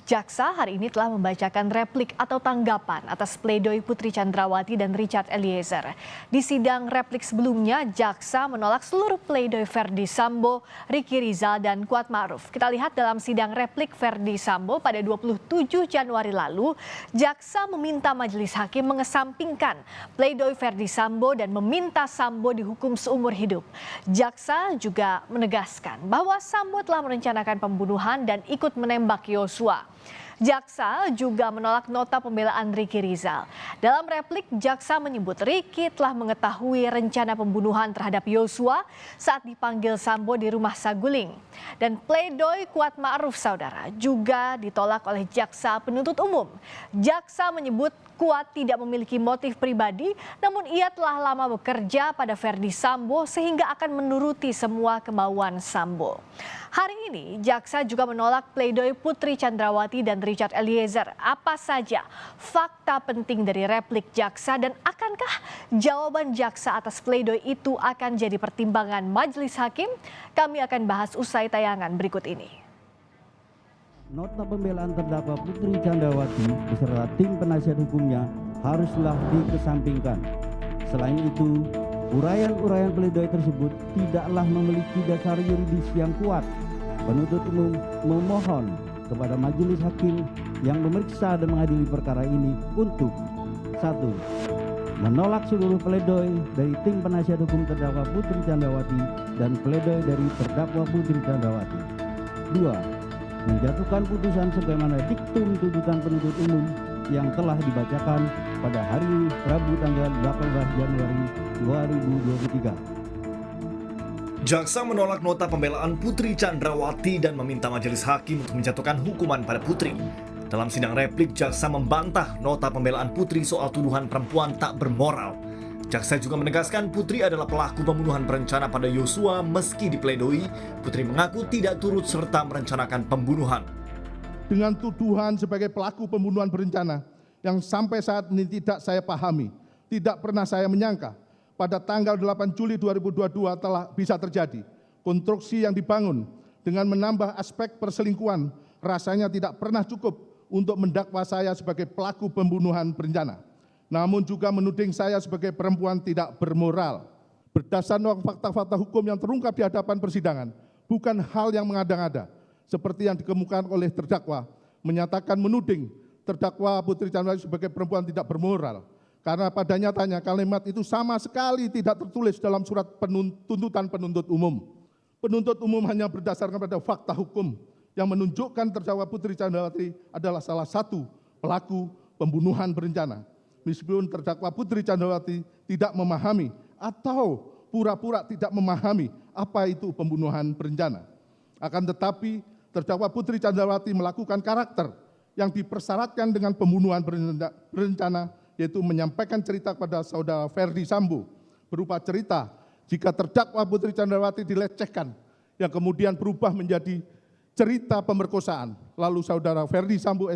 Jaksa hari ini telah membacakan replik atau tanggapan atas pledoi Putri Chandrawati dan Richard Eliezer. Di sidang replik sebelumnya, Jaksa menolak seluruh pledoi Verdi Sambo, Ricky Rizal, dan Kuat Ma'ruf. Kita lihat dalam sidang replik Verdi Sambo pada 27 Januari lalu, Jaksa meminta majelis hakim mengesampingkan pledoi Verdi Sambo dan meminta Sambo dihukum seumur hidup. Jaksa juga menegaskan bahwa Sambo telah merencanakan pembunuhan dan ikut menembak Yosua. Jaksa juga menolak nota pembelaan Ricky Rizal. Dalam replik, Jaksa menyebut Ricky telah mengetahui rencana pembunuhan terhadap Yosua saat dipanggil Sambo di rumah Saguling. Dan pledoi Kuat Ma'ruf saudara juga ditolak oleh Jaksa penuntut umum. Jaksa menyebut Kuat tidak memiliki motif pribadi, namun ia telah lama bekerja pada Verdi Sambo sehingga akan menuruti semua kemauan Sambo. Hari ini, Jaksa juga menolak pledoi Putri Chandrawati dan Richard Eliezer. Apa saja fakta penting dari replik Jaksa dan akankah jawaban Jaksa atas pledoi itu akan jadi pertimbangan majelis hakim? Kami akan bahas usai tayangan berikut ini. Nota pembelaan terdakwa Putri Chandrawati beserta tim penasihat hukumnya haruslah dikesampingkan. Selain itu, uraian-uraian pledoi tersebut tidaklah memiliki dasar yuridis yang kuat. Penuntut umum memohon kepada majelis hakim yang memeriksa dan mengadili perkara ini untuk 1. Menolak seluruh pledoi dari tim penasihat hukum terdakwa Putri Chandrawati dan pledoi dari terdakwa Putri Chandrawati. 2. Menjatuhkan putusan sebagaimana diktum tuntutan penuntut umum yang telah dibacakan pada hari Rabu tanggal 18 Januari 2023. Jaksa menolak nota pembelaan Putri Chandrawati dan meminta majelis hakim untuk menjatuhkan hukuman pada Putri. Dalam sidang replik, Jaksa membantah nota pembelaan Putri soal tuduhan perempuan tak bermoral. Jaksa juga menegaskan Putri adalah pelaku pembunuhan berencana pada Yosua meski dipledoi, Putri mengaku tidak turut serta merencanakan pembunuhan. Dengan tuduhan sebagai pelaku pembunuhan berencana yang sampai saat ini tidak saya pahami, tidak pernah saya menyangka pada tanggal 8 Juli 2022 telah bisa terjadi. Konstruksi yang dibangun dengan menambah aspek perselingkuhan rasanya tidak pernah cukup untuk mendakwa saya sebagai pelaku pembunuhan berencana. Namun juga menuding saya sebagai perempuan tidak bermoral. Berdasarkan fakta-fakta hukum yang terungkap di hadapan persidangan, bukan hal yang mengada-ngada, seperti yang dikemukakan oleh terdakwa, menyatakan menuding terdakwa Putri Chandrawati sebagai perempuan tidak bermoral. Karena pada nyatanya kalimat itu sama sekali tidak tertulis dalam surat tuntutan penuntut umum. Penuntut umum hanya berdasarkan pada fakta hukum yang menunjukkan terdakwa Putri Chandrawati adalah salah satu pelaku pembunuhan berencana. Meskipun terdakwa Putri Chandrawati tidak memahami atau pura-pura tidak memahami apa itu pembunuhan berencana. Akan tetapi terdakwa Putri Chandrawati melakukan karakter yang dipersyaratkan dengan pembunuhan berencana, yaitu menyampaikan cerita kepada saudara Verdi Sambo berupa cerita jika terdakwa Putri Chandrawati dilecehkan yang kemudian berubah menjadi cerita pemerkosaan. Lalu saudara Verdi Sambo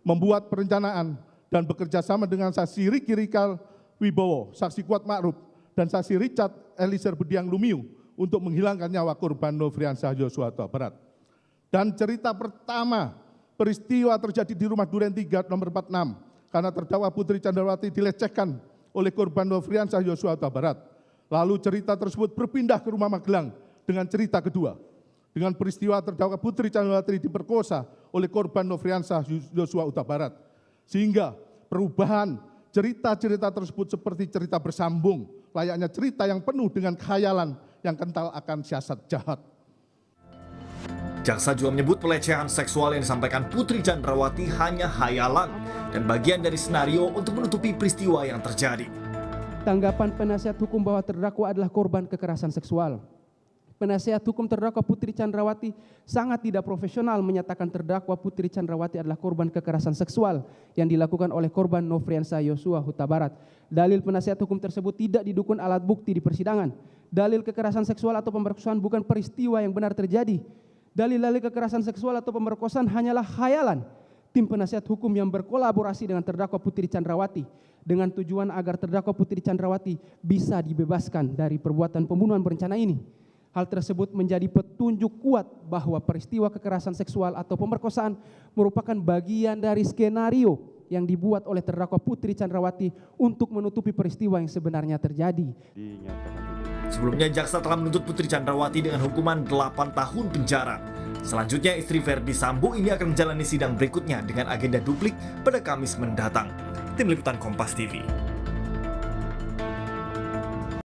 membuat perencanaan dan bekerja sama dengan saksi Ricky Rizal Wibowo, saksi Kuat Ma'ruf, dan saksi Richard Eliezer Budiang Lumiu untuk menghilangkan nyawa korban Nofriansah Yosua Huta Barat. Dan cerita pertama peristiwa terjadi di rumah Duren 3 nomor 46 karena terdakwa Putri Chandrawati dilecehkan oleh korban Nofriansah Yosua Huta Barat. Lalu cerita tersebut berpindah ke rumah Magelang dengan cerita kedua. Dengan peristiwa terdakwa Putri Chandrawati diperkosa oleh korban Nofriansah Yosua Huta Barat. Sehingga perubahan cerita-cerita tersebut seperti cerita bersambung, layaknya cerita yang penuh dengan khayalan yang kental akan siasat jahat. Jaksa juga menyebut pelecehan seksual yang disampaikan Putri Chandrawati hanya hayalan dan bagian dari senario untuk menutupi peristiwa yang terjadi. Tanggapan penasihat hukum bahwa terdakwa adalah korban kekerasan seksual. Penasihat hukum terdakwa Putri Chandrawati sangat tidak profesional menyatakan terdakwa Putri Chandrawati adalah korban kekerasan seksual yang dilakukan oleh korban Nofriansah Yosua Huta Barat. Dalil penasihat hukum tersebut tidak didukung alat bukti di persidangan. Dalil kekerasan seksual atau pemerkosaan bukan peristiwa yang benar terjadi. Dalil-dalil kekerasan seksual atau pemerkosaan hanyalah khayalan tim penasihat hukum yang berkolaborasi dengan terdakwa Putri Chandrawati dengan tujuan agar terdakwa Putri Chandrawati bisa dibebaskan dari perbuatan pembunuhan berencana ini. Hal tersebut menjadi petunjuk kuat bahwa peristiwa kekerasan seksual atau pemerkosaan merupakan bagian dari skenario yang dibuat oleh terdakwa Putri Chandrawati untuk menutupi peristiwa yang sebenarnya terjadi. Sebelumnya, jaksa telah menuntut Putri Chandrawati dengan hukuman 8 tahun penjara. Selanjutnya, istri Verdi Sambo ini akan menjalani sidang berikutnya dengan agenda duplik pada Kamis mendatang. Tim Liputan Kompas TV.